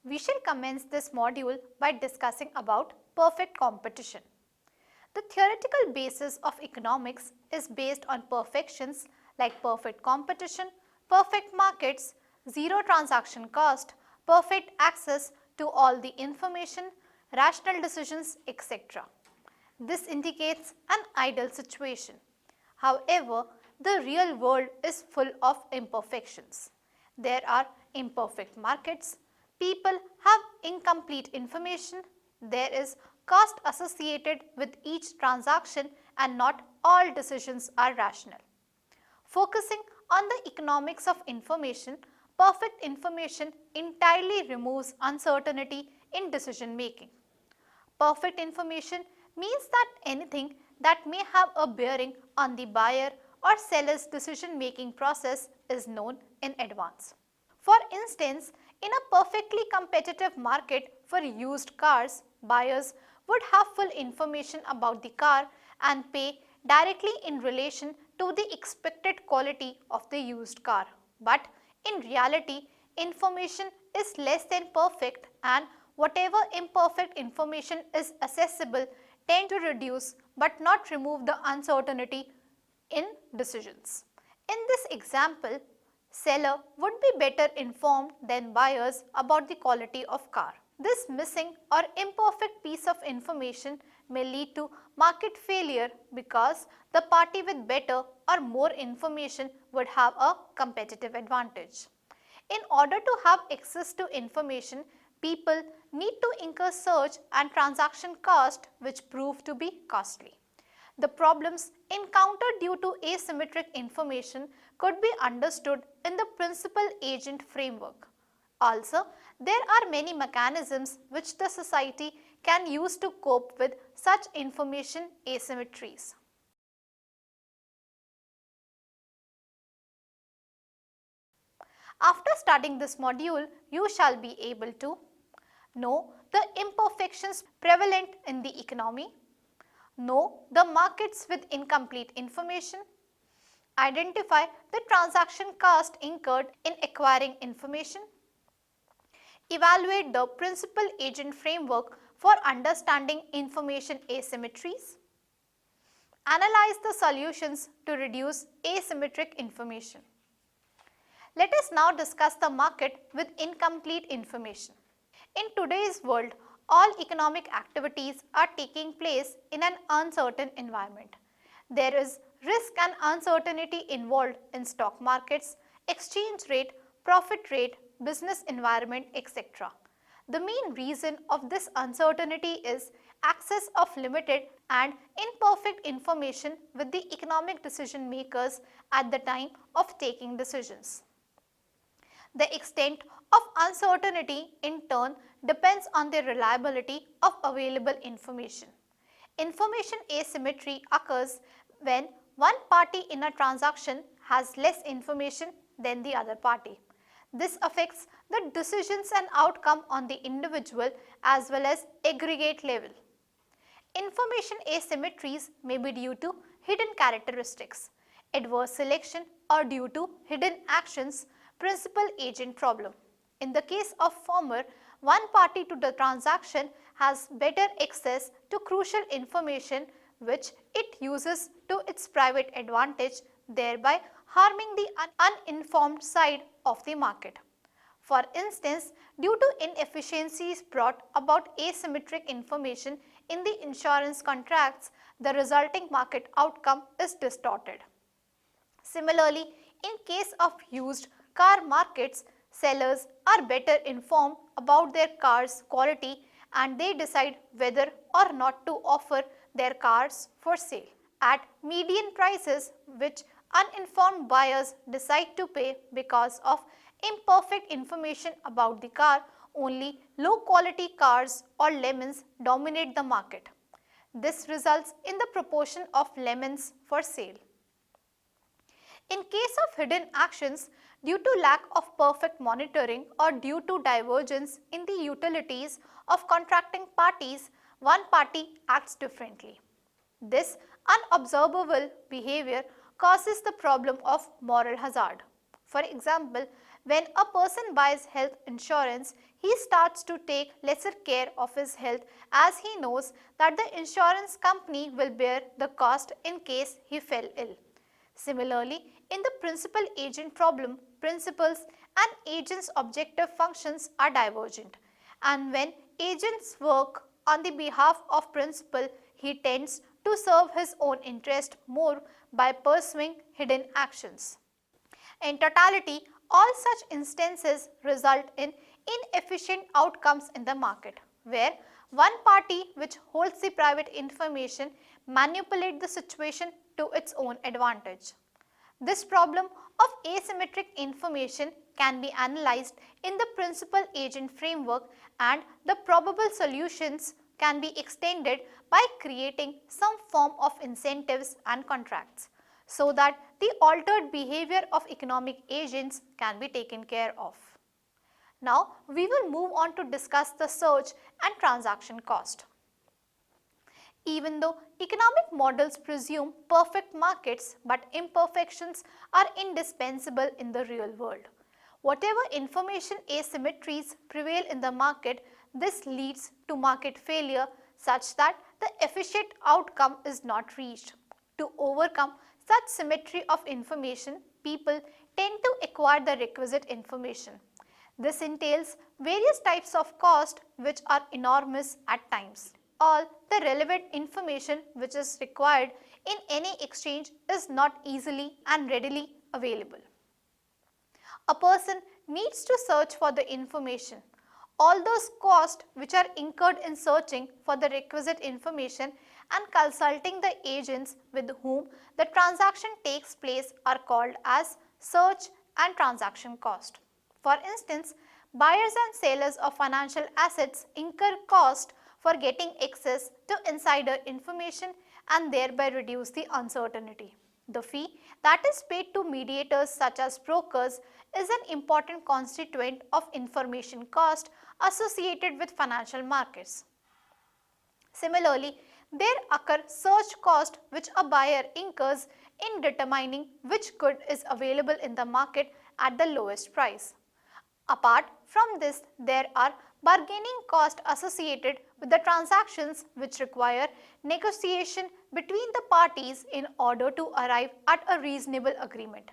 We shall commence this module by discussing about perfect competition. The theoretical basis of economics is based on perfections like perfect competition, perfect markets, zero transaction cost, perfect access to all the information, rational decisions, etc. This indicates an ideal situation. However, the real world is full of imperfections. There are imperfect markets, people have incomplete information, there is cost associated with each transaction, and not all decisions are rational. Focusing on the economics of information, perfect information entirely removes uncertainty in decision making. Perfect information means that anything that may have a bearing on the buyer or seller's decision making process is known in advance. For instance, in a perfectly competitive market for used cars, buyers would have full information about the car and pay directly in relation to the expected quality of the used car. But in reality, information is less than perfect, and whatever imperfect information is accessible tend to reduce but not remove the uncertainty in decisions. In this example, seller would be better informed than buyers about the quality of car. This missing or imperfect piece of information may lead to market failure because the party with better or more information would have a competitive advantage. In order to have access to information, people need to incur search and transaction cost, which prove to be costly. The problems encountered due to asymmetric information could be understood in the principal agent framework. Also, there are many mechanisms which the society can use to cope with such information asymmetries. After studying this module, you shall be able to know the imperfections prevalent in the economy, know the markets with incomplete information, identify the transaction cost incurred in acquiring information, evaluate the principal agent framework for understanding information asymmetries, analyze the solutions to reduce asymmetric information. Let us now discuss the market with incomplete information. In today's world, all economic activities are taking place in an uncertain environment. There is risk and uncertainty involved in stock markets, exchange rate, profit rate, business environment, etc. The main reason of this uncertainty is access of limited and imperfect information with the economic decision makers at the time of taking decisions. The extent of uncertainty in turn depends on the reliability of available information. Information asymmetry occurs when one party in a transaction has less information than the other party. This affects the decisions and outcome on the individual as well as aggregate level. Information asymmetries may be due to hidden characteristics, adverse selection, or due to hidden actions, principal agent problem. In the case of former, one party to the transaction has better access to crucial information which it uses to its private advantage, thereby harming the uninformed side of the market. For instance, due to inefficiencies brought about asymmetric information in the insurance contracts, the resulting market outcome is distorted. Similarly, in case of used car markets, sellers are better informed about their car's quality and they decide whether or not to offer their cars for sale at median prices which uninformed buyers decide to pay because of imperfect information about the car. Only low quality cars or lemons dominate the market. This results in the proportion of lemons for sale. In case of hidden actions, due to lack of perfect monitoring or due to divergence in the utilities of contracting parties, one party acts differently. This unobservable behavior causes the problem of moral hazard. For example, When a person buys health insurance, he starts to take lesser care of his health as he knows that the insurance company will bear the cost in case he fell ill. Similarly, in the principal-agent problem, principals and agents' objective functions are divergent. And when agents work on the behalf of principal, he tends to serve his own interest more by pursuing hidden actions. In totality, all such instances result in inefficient outcomes in the market, where one party which holds the private information manipulates the situation to its own advantage. This problem of asymmetric information can be analyzed in the principal-agent framework, and the probable solutions can be extended by creating some form of incentives and contracts, so that the altered behavior of economic agents can be taken care of. Now, we will move on to discuss the search and transaction cost. Even though economic models presume perfect markets, but imperfections are indispensable in the real world. Whatever information asymmetries prevail in the market, this leads to market failure such that the efficient outcome is not reached. To overcome such symmetry of information, people tend to acquire the requisite information. This entails various types of cost which are enormous at times. All the relevant information which is required in any exchange is not easily and readily available. A person needs to search for the information. All those costs which are incurred in searching for the requisite information and consulting the agents with whom the transaction takes place are called as search and transaction cost. For instance, buyers and sellers of financial assets incur cost for getting access to insider information and thereby reduce the uncertainty. The fee that is paid to mediators such as brokers is an important constituent of information cost associated with financial markets. Similarly, there occur search costs which a buyer incurs in determining which good is available in the market at the lowest price. Apart from this, there are bargaining costs associated with the transactions which require negotiation between the parties in order to arrive at a reasonable agreement.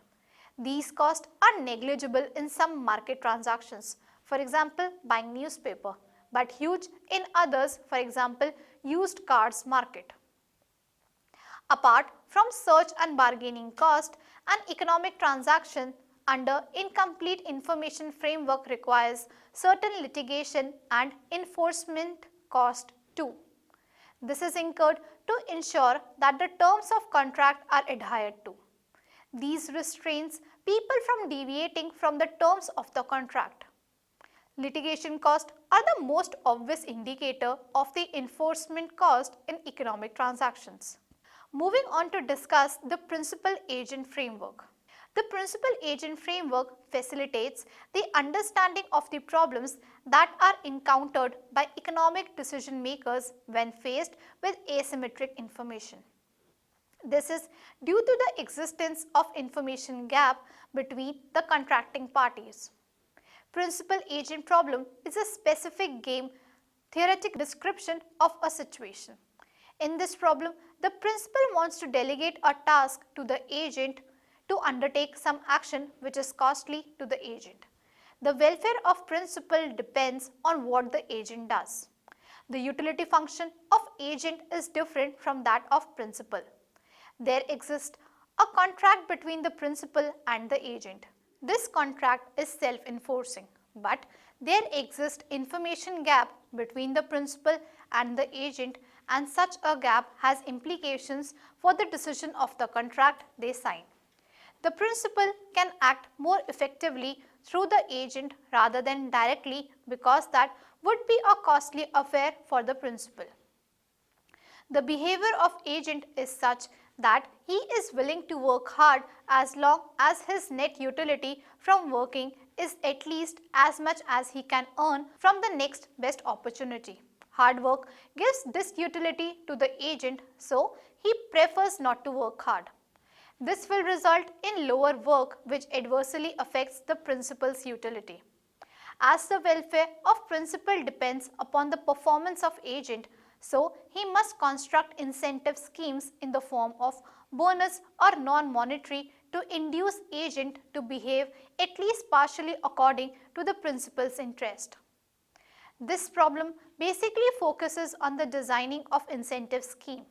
These costs are negligible in some market transactions, for example, buying newspaper, but huge in others, for example, used cars market. Apart from search and bargaining cost, an economic transaction under incomplete information framework requires certain litigation and enforcement cost too. This is incurred to ensure that the terms of contract are adhered to. These restrains people from deviating from the terms of the contract. Litigation costs are the most obvious indicator of the enforcement cost in economic transactions. Moving on to discuss the principal-agent framework. The principal-agent framework facilitates the understanding of the problems that are encountered by economic decision makers when faced with asymmetric information. This is due to the existence of information gap between the contracting parties. Principal-agent problem is a specific game theoretic description of a situation. In this problem, the principal wants to delegate a task to the agent to undertake some action which is costly to the agent. The welfare of principal depends on what the agent does. The utility function of agent is different from that of principal. There exists a contract between the principal and the agent. This contract is self-enforcing, but there exists information gap between the principal and the agent, and such a gap has implications for the decision of the contract they sign. The principal can act more effectively through the agent rather than directly because that would be a costly affair for the principal. The behavior of agent is such that he is willing to work hard as long as his net utility from working is at least as much as he can earn from the next best opportunity. Hard work gives disutility to the agent, so he prefers not to work hard. This will result in lower work, which adversely affects the principal's utility. As the welfare of principal depends upon the performance of agent, so he must construct incentive schemes in the form of bonus or non-monetary to induce agent to behave at least partially according to the principal's interest. This problem basically focuses on the designing of incentive scheme.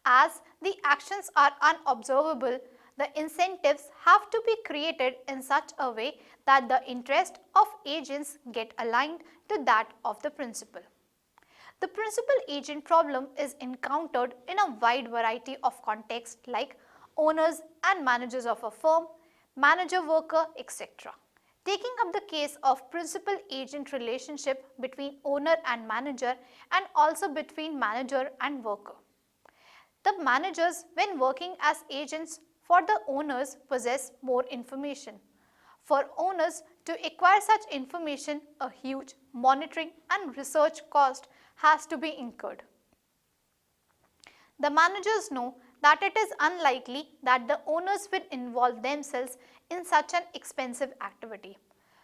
As the actions are unobservable, the incentives have to be created in such a way that the interest of agents get aligned to that of the principal. The principal-agent problem is encountered in a wide variety of contexts like owners and managers of a firm, manager-worker, etc. Taking up the case of principal-agent relationship between owner and manager and also between manager and worker. The managers, when working as agents for the owners, possess more information. For owners to acquire such information, a huge monitoring and research cost has to be incurred. The managers know that it is unlikely that the owners will involve themselves in such an expensive activity.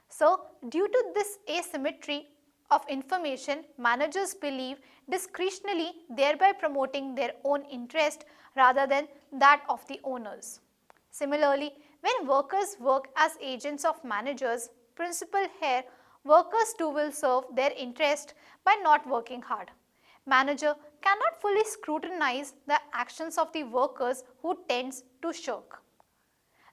So, due to this asymmetry of information, managers believe discretionally, thereby promoting their own interest rather than that of the owners. Similarly, when workers work as agents of managers, principal here, workers too will serve their interest by not working hard. Manager cannot fully scrutinize the actions of the workers who tends to shirk.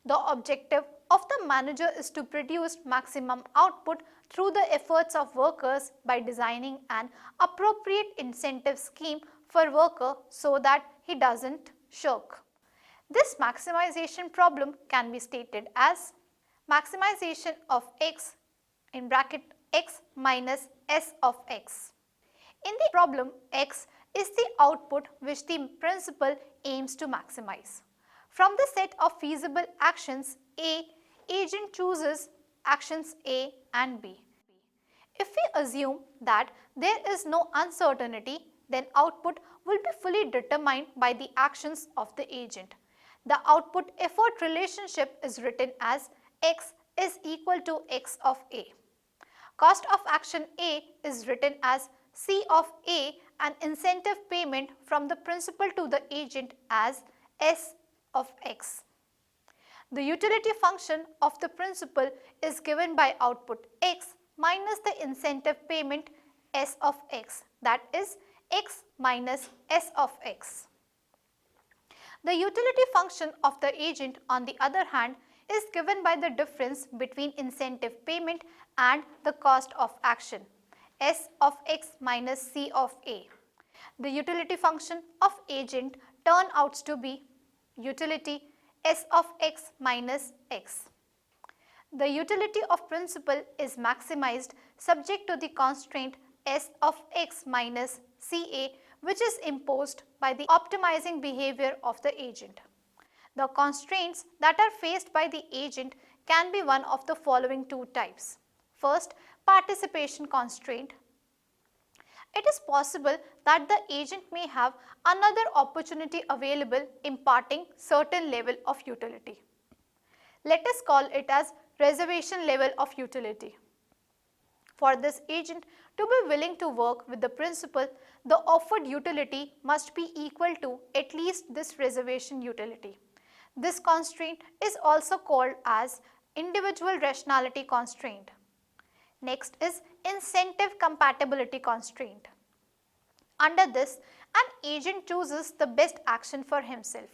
The objective of the manager is to produce maximum output through the efforts of workers by designing an appropriate incentive scheme for worker so that he doesn't shirk. This maximization problem can be stated as maximization of x in bracket x minus s of x. In the problem, x is the output which the principal aims to maximize. From the set of feasible actions A, agent chooses actions A and B. If we assume that there is no uncertainty, then output will be fully determined by the actions of the agent. The output effort relationship is written as x is equal to x of A. Cost of action A is written as C of A and incentive payment from the principal to the agent as S of x. The utility function of the principal is given by output x minus the incentive payment S of x, that is x minus S of x. The utility function of the agent, on the other hand, is given by the difference between incentive payment and the cost of action, S of x minus C of A. The utility function of agent turns out to be utility S of x minus x. The utility of principal is maximized subject to the constraint S of x minus CA, which is imposed by the optimizing behavior of the agent. The constraints that are faced by the agent can be one of the following two types. First, participation constraint. It is possible that the agent may have another opportunity available imparting certain level of utility. Let us call it as reservation level of utility. For this agent to be willing to work with the principal, the offered utility must be equal to at least this reservation utility. This constraint is also called as individual rationality constraint. Next is incentive compatibility constraint. Under this, an agent chooses the best action for himself,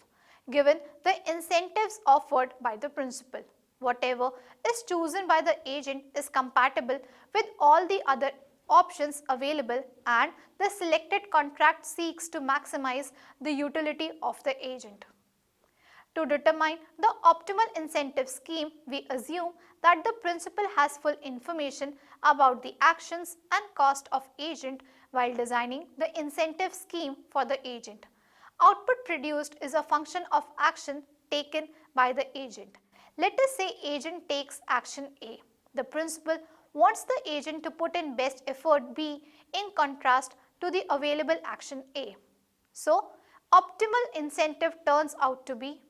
given the incentives offered by the principal. Whatever is chosen by the agent is compatible with all the other options available, and the selected contract seeks to maximize the utility of the agent. To determine the optimal incentive scheme, we assume that the principal has full information about the actions and cost of agent while designing the incentive scheme for the agent. Output produced is a function of action taken by the agent. Let us say agent takes action A. The principal wants the agent to put in best effort B in contrast to the available action A. So, optimal incentive turns out to be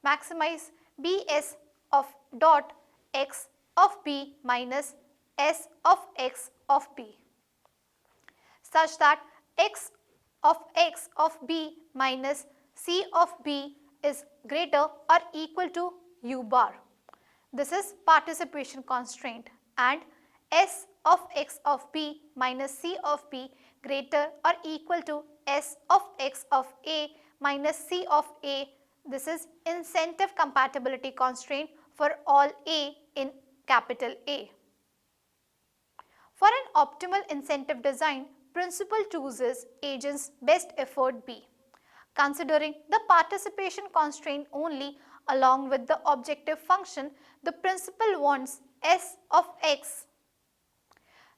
Maximize Bs of dot x of b minus s of x of b such that x of b minus c of b is greater or equal to u bar. This is participation constraint, and s of x of b minus c of b greater or equal to s of x of a minus c of a. This is incentive compatibility constraint for all a in capital A. For an optimal incentive design, principal chooses agent's best effort B. Considering the participation constraint only along with the objective function, the principal wants S of x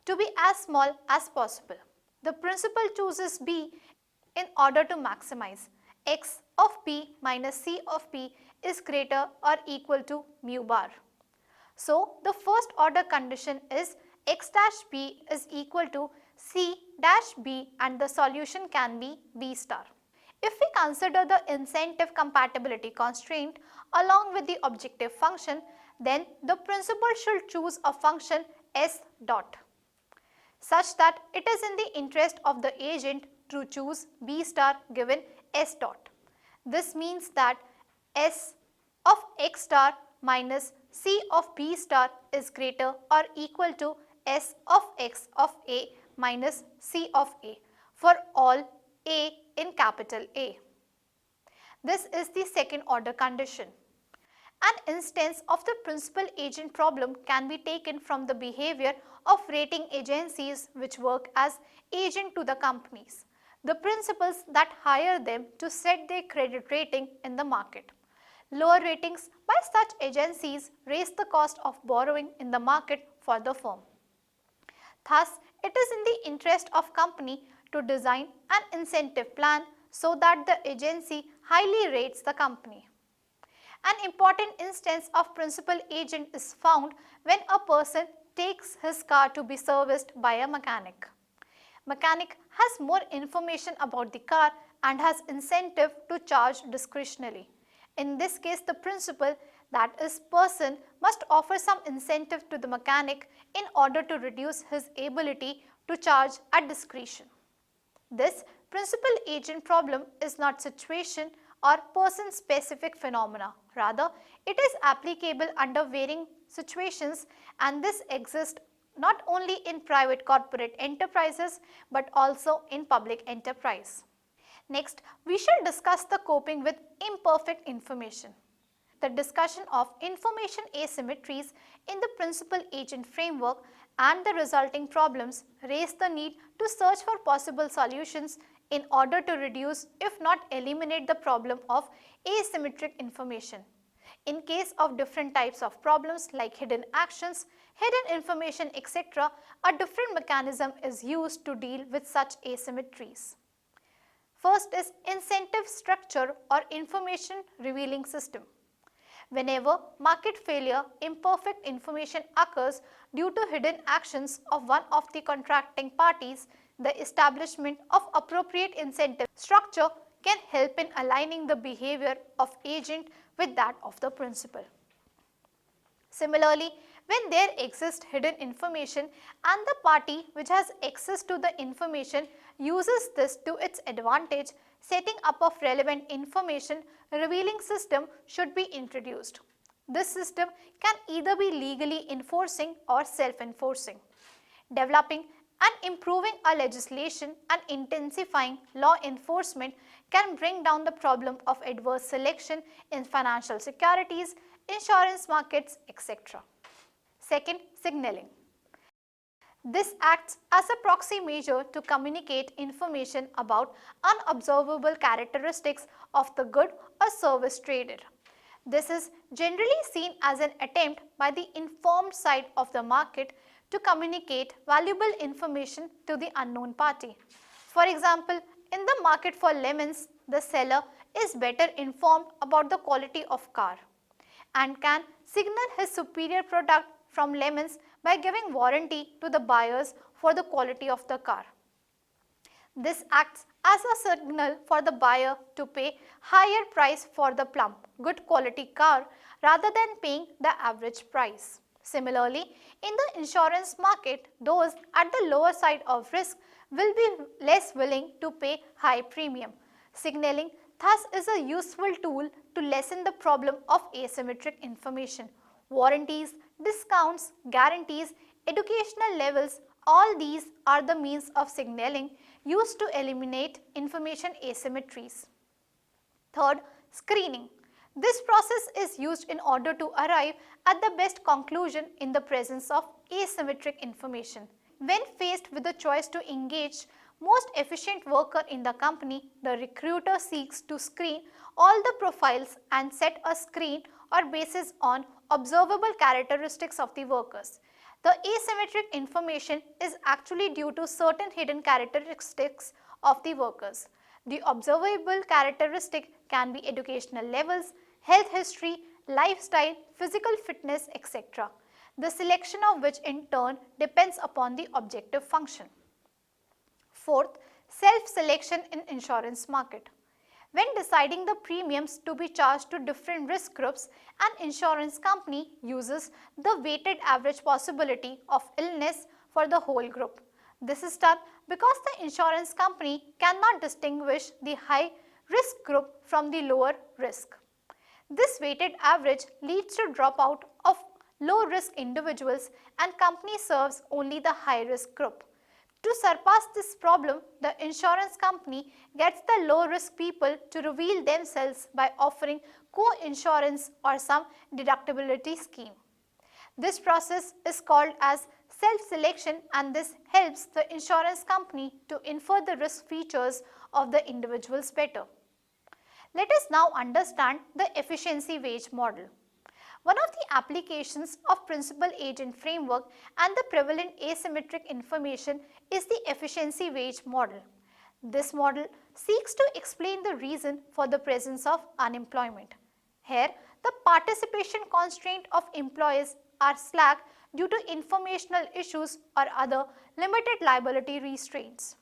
to be as small as possible. The principal chooses B in order to maximize x of b minus c of b is greater or equal to mu bar. So, the first order condition is x dash b is equal to c dash b and the solution can be b star. If we consider the incentive compatibility constraint along with the objective function, then the principal should choose a function s dot such that it is in the interest of the agent to choose b star given s dot. This means that s of x star minus c of b star is greater or equal to s of x of a minus c of a for all a in capital A. This is the second order condition. An instance of the principal agent problem can be taken from the behavior of rating agencies which work as agent to the companies. The principals that hire them to set their credit rating in the market. Lower ratings by such agencies raise the cost of borrowing in the market for the firm. Thus, it is in the interest of company to design an incentive plan so that the agency highly rates the company. An important instance of principal agent is found when a person takes his car to be serviced by a mechanic. Mechanic has more information about the car and has incentive to charge discretionally. In this case, the principal, that is person, must offer some incentive to the mechanic in order to reduce his ability to charge at discretion. This principal agent problem is not situation or person specific phenomena. Rather, it is applicable under varying situations, and this exists not only in private corporate enterprises but also in public enterprise. Next, we shall discuss the coping with imperfect information. The discussion of information asymmetries in the principal agent framework and the resulting problems raise the need to search for possible solutions in order to reduce, if not eliminate, the problem of asymmetric information. In case of different types of problems like hidden actions, hidden information, etc., a different mechanism is used to deal with such asymmetries. First is incentive structure or information revealing system. Whenever market failure, imperfect information occurs due to hidden actions of one of the contracting parties, the establishment of appropriate incentive structure can help in aligning the behavior of agent with that of the principal. Similarly, when there exists hidden information and the party which has access to the information uses this to its advantage, setting up of relevant information revealing system should be introduced. This system can either be legally enforcing or self-enforcing. Developing and improving our legislation and intensifying law enforcement can bring down the problem of adverse selection in financial securities, insurance markets, etc. Second, signaling. This acts as a proxy measure to communicate information about unobservable characteristics of the good or service traded. This is generally seen as an attempt by the informed side of the market to communicate valuable information to the unknown party. For example, in the market for lemons, the seller is better informed about the quality of car and can signal his superior product from lemons by giving warranty to the buyers for the quality of the car. This acts as a signal for the buyer to pay higher price for the plump, good quality car rather than paying the average price. Similarly, in the insurance market, those at the lower side of risk will be less willing to pay high premium. Signaling thus is a useful tool to lessen the problem of asymmetric information. Warranties, discounts, guarantees, educational levels, all these are the means of signaling used to eliminate information asymmetries. Third, screening. This process is used in order to arrive at the best conclusion in the presence of asymmetric information. When faced with the choice to engage most efficient worker in the company, the recruiter seeks to screen all the profiles and set a screen or basis on observable characteristics of the workers. The asymmetric information is actually due to certain hidden characteristics of the workers. The observable characteristic can be educational levels, health history, lifestyle, physical fitness, etc. The selection of which in turn depends upon the objective function. Fourth, self-selection in insurance market. When deciding the premiums to be charged to different risk groups, an insurance company uses the weighted average possibility of illness for the whole group. This is done because the insurance company cannot distinguish the high risk group from the lower risk. This weighted average leads to dropout of low risk individuals and company serves only the high risk group. To surpass this problem, the insurance company gets the low risk people to reveal themselves by offering co-insurance or some deductibility scheme. This process is called as self-selection and this helps the insurance company to infer the risk features of the individuals better. Let us now understand the efficiency wage model. One of the applications of principal agent framework and the prevalent asymmetric information is the efficiency wage model. This model seeks to explain the reason for the presence of unemployment. Here, the participation constraint of employees are slack due to informational issues or other limited liability restraints.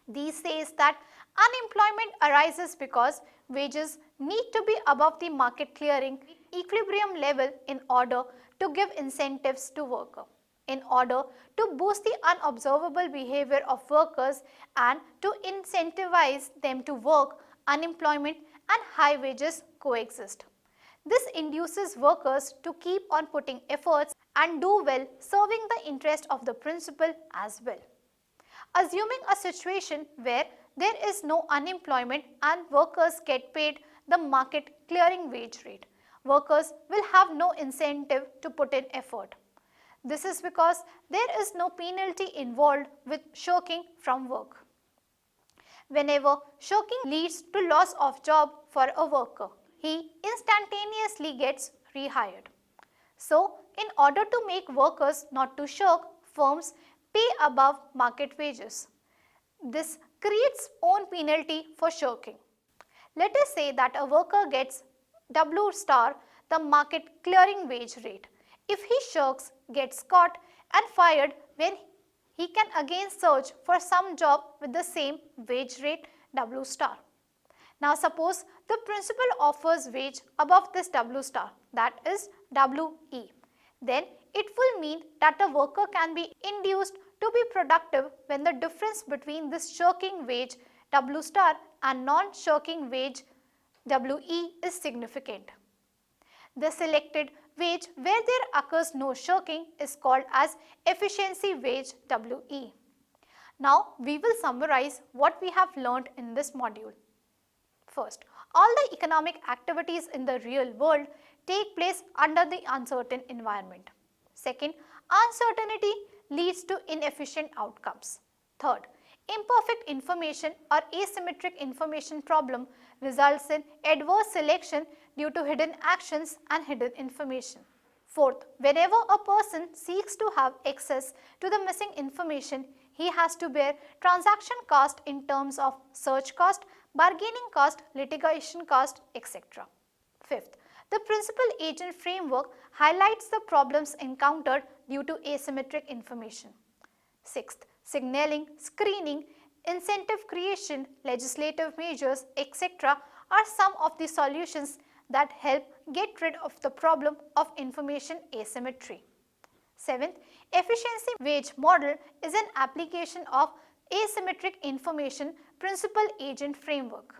These says that unemployment arises because wages need to be above the market clearing equilibrium level in order to give incentives to workers, in order to boost the unobservable behavior of workers and to incentivize them to work, unemployment and high wages coexist. This induces workers to keep on putting efforts and do well, serving the interest of the principal as well. Assuming a situation where there is no unemployment and workers get paid the market clearing wage rate, workers will have no incentive to put in effort. This is because there is no penalty involved with shirking from work. Whenever shirking leads to loss of job for a worker, he instantaneously gets rehired. So, in order to make workers not to shirk, firms pay above market wages. This creates own penalty for shirking. Let us say that a worker gets W star, the market clearing wage rate. If he shirks, gets caught and fired, when he can again search for some job with the same wage rate W star. Now suppose the principal offers wage above this W star, that is WE. Then it will mean that the worker can be induced to be productive when the difference between this shirking wage W star and non-shirking wage WE is significant. The selected wage where there occurs no shirking is called as efficiency wage WE. Now we will summarize what we have learned in this module. First, all the economic activities in the real world take place under the uncertain environment. Second, uncertainty leads to inefficient outcomes. Third, imperfect information or asymmetric information problem results in adverse selection due to hidden actions and hidden information. Fourth, whenever a person seeks to have access to the missing information, he has to bear transaction cost in terms of search cost, bargaining cost, litigation cost, etc. Fifth, the principal agent framework highlights the problems encountered due to asymmetric information. Sixth, signaling, screening incentive creation, legislative measures, etc. are some of the solutions that help get rid of the problem of information asymmetry. Seventh, efficiency wage model is an application of asymmetric information principal agent framework.